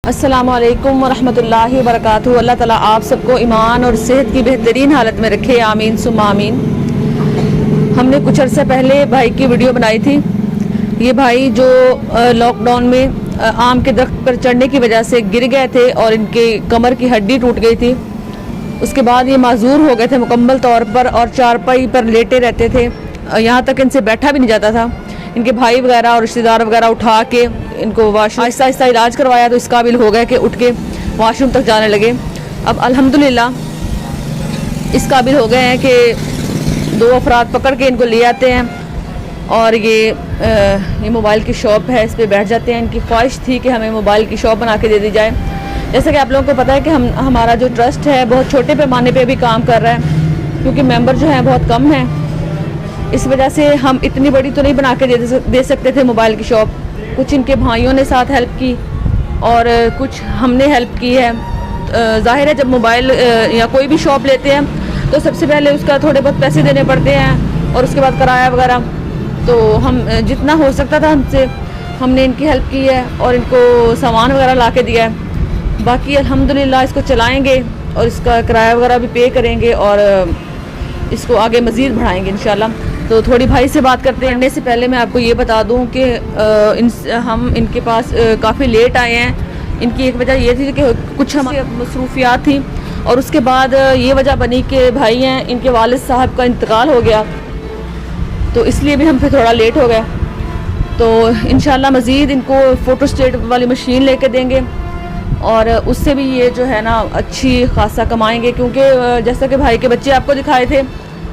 अस्सलामु अलैकुम वरहमतुल्लाहि वबरकातुहू। अल्लाह ताला आप सबको ईमान और सेहत की बेहतरीन हालत में रखे, आमीन सुम्मा आमीन। हमने कुछ अर्से पहले भाई की वीडियो बनाई थी। ये भाई जो लॉकडाउन में आम के दरख्त पर चढ़ने की वजह से गिर गए थे और इनके कमर की हड्डी टूट गई थी। उसके बाद ये माजूर हो गए थे मुकम्मल तौर पर और चारपाई पर लेटे रहते थे, यहाँ तक इनसे बैठा भी नहीं जाता था। इनके भाई वगैरह और रिश्तेदार वगैरह उठा के इनको वाशरूम आहिस्ता आहिस्ता इलाज करवाया तो इस काबिल हो गए कि उठ के वाशरूम तक जाने लगे। अब अल्हम्दुलिल्लाह इस काबिल हो गए हैं कि 2 अफराद पकड़ के इनको ले आते हैं और ये मोबाइल की शॉप है, इस पर बैठ जाते हैं। इनकी ख्वाहिश थी कि हमें मोबाइल की शॉप बना के दे दी जाए। जैसा कि आप लोगों को पता है कि हमारा जो ट्रस्ट है बहुत छोटे पैमाने पे भी काम कर रहा है, क्योंकि मेंबर जो हैं बहुत कम हैं। इस वजह से हम इतनी बड़ी तो नहीं बना के दे सकते थे मोबाइल की शॉप। कुछ इनके भाइयों ने साथ हेल्प की और कुछ हमने हेल्प की है। ज़ाहिर है जब मोबाइल या कोई भी शॉप लेते हैं तो सबसे पहले उसका थोड़े बहुत पैसे देने पड़ते हैं और उसके बाद किराया वगैरह। तो हम जितना हो सकता था हमसे हमने इनकी हेल्प की है और इनको सामान वगैरह ला के दिया है। बाकी अल्हम्दुलिल्लाह इसको चलाएँगे और इसका किराया वगैरह भी पे करेंगे और इसको आगे मज़ीद बढ़ाएंगे इंशाल्लाह। तो थोड़ी भाई से बात करते हैं। से पहले मैं आपको ये बता दूं कि हम इनके पास काफ़ी लेट आए हैं। इनकी एक वजह ये थी कि कुछ हमारी मसरूफियात थी और उसके बाद ये वजह बनी कि भाई हैं इनके वालिद साहब का इंतकाल हो गया, तो इसलिए भी हम फिर थोड़ा लेट हो गए। तो इंशाल्लाह मज़ीद इनको फ़ोटो स्टेट वाली मशीन लेके देंगे और उससे भी ये जो है ना अच्छी खासा कमाएंगे, क्योंकि जैसा कि भाई के बच्चे आपको दिखाए थे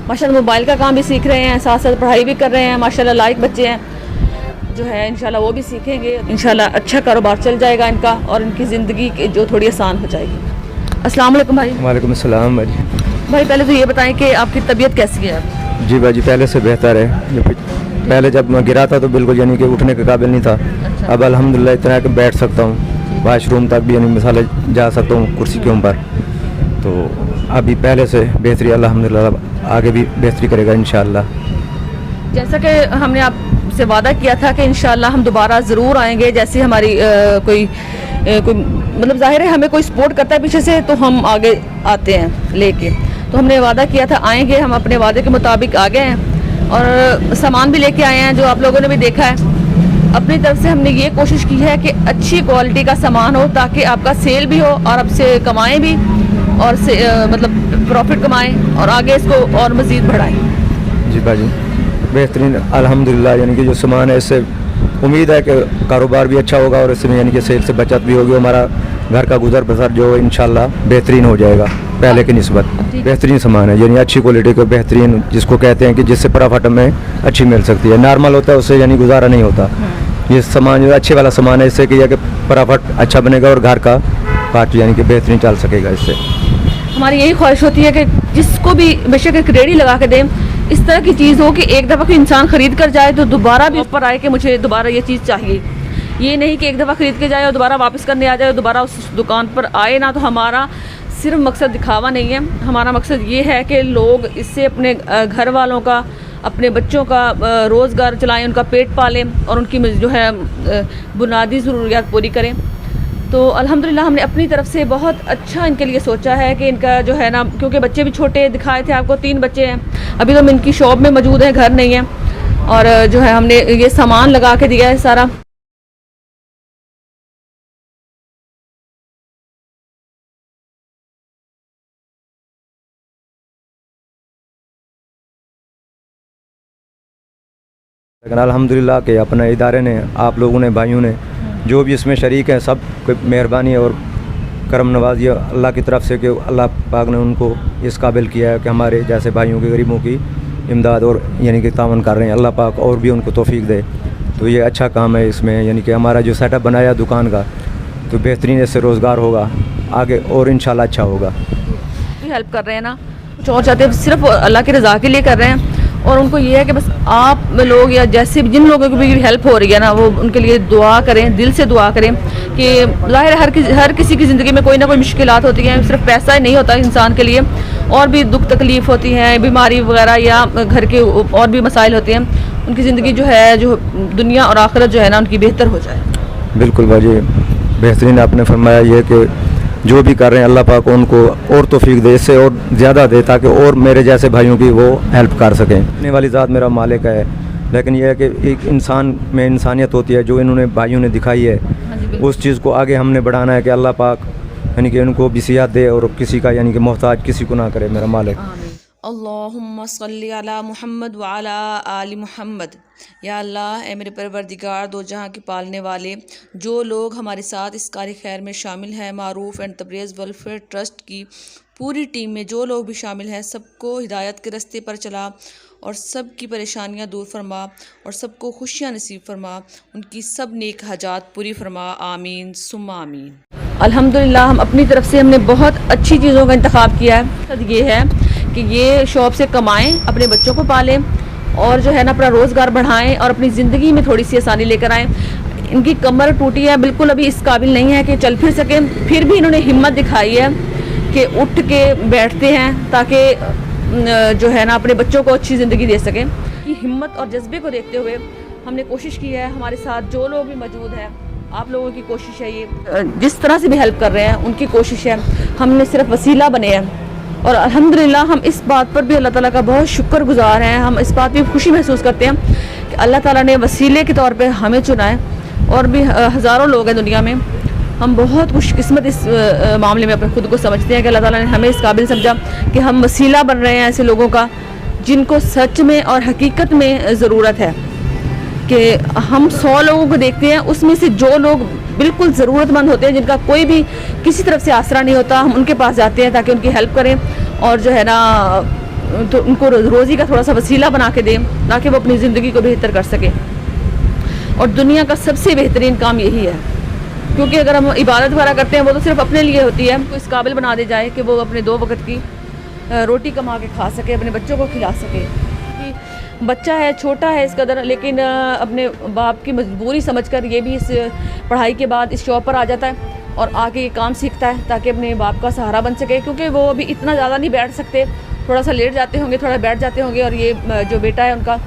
माशाल्लाह मोबाइल का काम भी सीख रहे हैं, साथ साथ पढ़ाई भी कर रहे हैं। माशाल्लाह लायक बच्चे हैं जो है, इंशाल्लाह वो भी सीखेंगे। इंशाल्लाह अच्छा कारोबार चल जाएगा इनका और इनकी ज़िंदगी जो थोड़ी आसान हो जाएगी। अस्सलाम वालेकुम भाई। वालेकुम अस्सलाम भाई। भाई पहले तो ये बताएं कि आपकी तबीयत कैसी है? जी भाई जी पहले से बेहतर है। पहले जब मैं गिरा था तो बिल्कुल यानी कि उठने के काबिल नहीं था। अच्छा। अब अल्हम्दुलिल्लाह इतना है कि बैठ सकता हूँ, वाशरूम तक भी यानी मिसाल जा सकता हूँ कुर्सी के ऊपर। तो अभी पहले से बेहतरी अल्हम्दुलिल्लाह, आगे भी बेहतरी करेगा इंशाअल्लाह। जैसा कि हमने आपसे वादा किया था कि इंशाअल्लाह हम दोबारा ज़रूर आएंगे। जैसे हमारी कोई मतलब ज़ाहिर है हमें कोई सपोर्ट करता है पीछे से तो हम आगे आते हैं लेके। तो हमने वादा किया था आएंगे, हम अपने वादे के मुताबिक आ गए हैं और सामान भी लेके आए हैं जो आप लोगों ने भी देखा है। अपनी तरफ से हमने ये कोशिश की है कि अच्छी क्वालिटी का सामान हो ताकि आपका सेल भी हो और आपसे कमाएँ भी और से मतलब प्रॉफिट कमाएं और आगे इसको और मज़ीद बढ़ाएं। जी भाई बेहतरीन अल्हम्दुलिल्लाह, यानी कि जो सामान है इससे उम्मीद है कि कारोबार भी अच्छा होगा और इसमें यानी कि सेल से बचत भी होगी। हमारा घर का गुजर बसर जो इंशाल्लाह बेहतरीन हो जाएगा पहले की निस्बत। बेहतरीन सामान है यानी अच्छी क्वालिटी का, बेहतरीन जिसको कहते हैं कि जिससे प्रॉफिट में अच्छी मिल सकती है। नॉर्मल होता है उससे यानी गुजारा नहीं होता। ये सामान जो अच्छे वाला सामान है इससे कि प्रॉफिट अच्छा बनेगा और घर का पार्ट यानी कि बेहतरीन चल सकेगा। इससे हमारी यही ख्वाहिश होती है कि जिसको भी बेशक एक रेडी लगा के दें, इस तरह की चीज़ हो कि एक दफ़ा कोई इंसान ख़रीद कर जाए तो दोबारा भी ऊपर आए कि मुझे दोबारा ये चीज़ चाहिए। ये नहीं कि एक दफ़ा ख़रीद के जाए और दोबारा वापस करने आ जाए और दोबारा उस दुकान पर आए ना। तो हमारा सिर्फ मकसद दिखावा नहीं है, हमारा मकसद ये है कि लोग इससे अपने घर वालों का, अपने बच्चों का रोज़गार चलाएँ, उनका पेट पालें और उनकी जो है बुनियादी ज़रूरियात पूरी करें। तो अल्हम्दुलिल्लाह हमने अपनी तरफ से बहुत अच्छा इनके लिए सोचा है कि इनका जो है ना, क्योंकि बच्चे भी छोटे दिखाए थे आपको, 3 बच्चे हैं अभी तो हम इनकी शॉप में मौजूद हैं, घर नहीं है। और जो है हमने ये सामान लगा के दिया है सारा। लेकिन अल्हम्दुलिल्लाह के अपने इदारे ने, आप लोगों ने, भाइयों ने जो भी इसमें शरीक हैं, सब कोई मेहरबानी और करम नवाजी अल्लाह की तरफ से कि अल्लाह पाक ने उनको इस काबिल किया है कि हमारे जैसे भाइयों के, गरीबों की इमदाद और यानी कि तावन कर रहे हैं। अल्लाह पाक और भी उनको तौफीक दे। तो ये अच्छा काम है इसमें, यानी कि हमारा जो सेटअप बनाया दुकान का तो बेहतरीन इससे रोज़गार होगा आगे और इंशाल्लाह अच्छा होगा। हेल्प कर रहे हैं ना, कुछ और चाहते हैं, सिर्फ अल्लाह की रज़ा के लिए कर रहे हैं। और उनको ये है कि बस आप लोग या जैसे जिन लोगों की भी हेल्प हो रही है ना, वो उनके लिए दुआ करें, दिल से दुआ करें कि ज़ाहिर हर किसी की ज़िंदगी में कोई ना कोई मुश्किलात होती हैं। सिर्फ पैसा ही नहीं होता इंसान के लिए, और भी दुख तकलीफ़ होती हैं, बीमारी वगैरह या घर के और भी मसाइल होते हैं। उनकी ज़िंदगी जो है, जो दुनिया और आखिरत जो है ना, उनकी बेहतर हो जाए। बिल्कुल भाजी, बेहतरीन आपने फरमाया ये कि जो भी कर रहे हैं अल्लाह पाक उनको और तौफीक दे, इससे और ज़्यादा दे, ताकि और मेरे जैसे भाइयों की वो हेल्प कर सकें। आने वाली ज़ात मेरा मालिक है, लेकिन यह है कि एक इंसान में इंसानियत होती है जो इन्होंने भाइयों ने दिखाई है, उस चीज़ को आगे हमने बढ़ाना है कि अल्लाह पाक यानी कि उनको भी सियात दे और किसी का यानी कि मोहताज किसी को ना करे मेरा मालिक। अल्लाहुम्मा सल्ली अला मुहम्मद व अला आलि मुहम्मद। या अल्लाह ए मेरे परवरदिगार दो जहाँ के पालने वाले, जो लोग हमारे साथ इस कार खैर में शामिल हैं, मारूफ एंड तबरेज़ वेलफेयर ट्रस्ट की पूरी टीम में जो लोग भी शामिल हैं, सबको हिदायत के रास्ते पर चला और सब की परेशानियां दूर फरमा और सबको खुशियां नसीब फरमा, उनकी सब नेक हाजात पूरी फरमा। आमीन सुम्मा आमीन। अल्हम्दुलिल्लाह हम अपनी तरफ से हमने बहुत अच्छी चीज़ों का इंतखाब किया है। ये है कि ये शॉप से कमाएं, अपने बच्चों को पालें और जो है ना अपना रोज़गार बढ़ाएं और अपनी ज़िंदगी में थोड़ी सी आसानी लेकर आएँ। इनकी कमर टूटी है, बिल्कुल अभी इस काबिल नहीं है कि चल फिर सकें, फिर भी इन्होंने हिम्मत दिखाई है कि उठ के बैठते हैं ताकि जो है ना अपने बच्चों को अच्छी ज़िंदगी दे सकें। कि हिम्मत और जज्बे को देखते हुए हमने कोशिश की है, हमारे साथ जो लोग भी मौजूद हैं, आप लोगों की कोशिश है, ये जिस तरह से भी हेल्प कर रहे हैं उनकी कोशिश है, हमने सिर्फ वसीला बने हैं। और अल्हम्दुलिल्लाह हम इस बात पर भी अल्लाह ताला का बहुत शुक्रगुजार हैं, हम इस बात पर खुशी महसूस करते हैं कि अल्लाह ताला ने वसीले के तौर पे हमें चुना है। और भी हज़ारों लोग हैं दुनिया में, हम बहुत खुशकिस्मत इस मामले में अपने खुद को समझते हैं कि अल्लाह ताला ने हमें इस काबिल समझा कि हम वसीला बन रहे हैं ऐसे लोगों का जिनको सच में और हकीकत में ज़रूरत है। कि हम 100 लोगों को देखते हैं, उसमें से जो लोग बिल्कुल ज़रूरतमंद होते हैं, जिनका कोई भी किसी तरफ से आसरा नहीं होता, हम उनके पास जाते हैं ताकि उनकी हेल्प करें और जो है ना तो उनको रोज़ी का थोड़ा सा वसीला बना के दें ताकि वो अपनी ज़िंदगी को बेहतर कर सकें। और दुनिया का सबसे बेहतरीन काम यही है, क्योंकि अगर हम इबादत वगैरह करते हैं वो तो सिर्फ अपने लिए होती है, तो इस काबिल बना दे जाए कि वो अपने 2 वक्त की रोटी कमा के खा सके, अपने बच्चों को खिला सके। कि बच्चा है, छोटा है इस कदर, लेकिन अपने बाप की मजबूरी समझकर ये भी इस पढ़ाई के बाद इस शॉप पर आ जाता है और आके ये काम सीखता है ताकि अपने बाप का सहारा बन सके, क्योंकि वो अभी इतना ज़्यादा नहीं बैठ सकते, थोड़ा सा लेट जाते होंगे, थोड़ा बैठ जाते होंगे, और ये जो बेटा है उनका,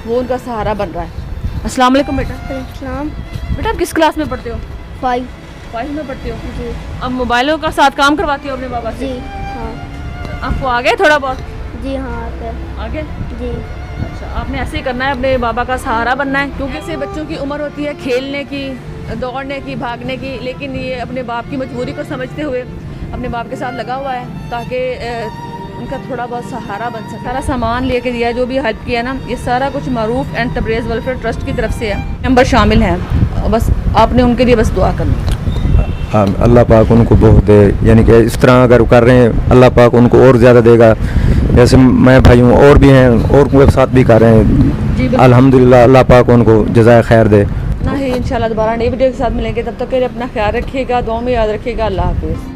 वो उनका सहारा बन रहा है। अस्सलाम वालेकुम बेटा। अस्सलाम। बेटा आप किस क्लास में पढ़ते हो? 5 में पढ़ते हो जी। अब मोबाइलों का साथ काम करवाती हो अपने बाबा से? जी हाँ। आपको आ गया थोड़ा बहुत? जी हाँ आता है। आ गया? जी। अच्छा, आपने ऐसे ही करना है, अपने बाबा का सहारा बनना है, क्योंकि ऐसे बच्चों की उम्र होती है खेलने की, दौड़ने की, भागने की, लेकिन ये अपने बाप की मजबूरी को समझते हुए अपने बाप के साथ लगा हुआ है ताकि उनका थोड़ा बहुत सहारा बन सके। सारा सामान लेके दिया है, जो भी हेल्प किया ना, ये सारा कुछ मारूफ एंड तबरेज़ वेलफेयर ट्रस्ट की तरफ से है। मेंबर शामिल हैं, बस आपने उनके लिए बस दुआ करनी। अल्लाह पाक उनको बहुत दे, यानी कि इस तरह अगर कर रहे हैं अल्लाह पाक उनको और ज़्यादा देगा। जैसे मैं भाई हूँ और भी हैं और कोई साथ भी कर रहे हैं, अल्हम्दुलिल्लाह अल्लाह पाक उनको जज़ाए खैर दे। ना ही इंशाल्लाह दोबारा नई वीडियो के साथ मिलेंगे, तब तक के लिए अपना ख्याल रखिएगा, दुआ में याद रखिएगा। अल्लाह हाफिज़।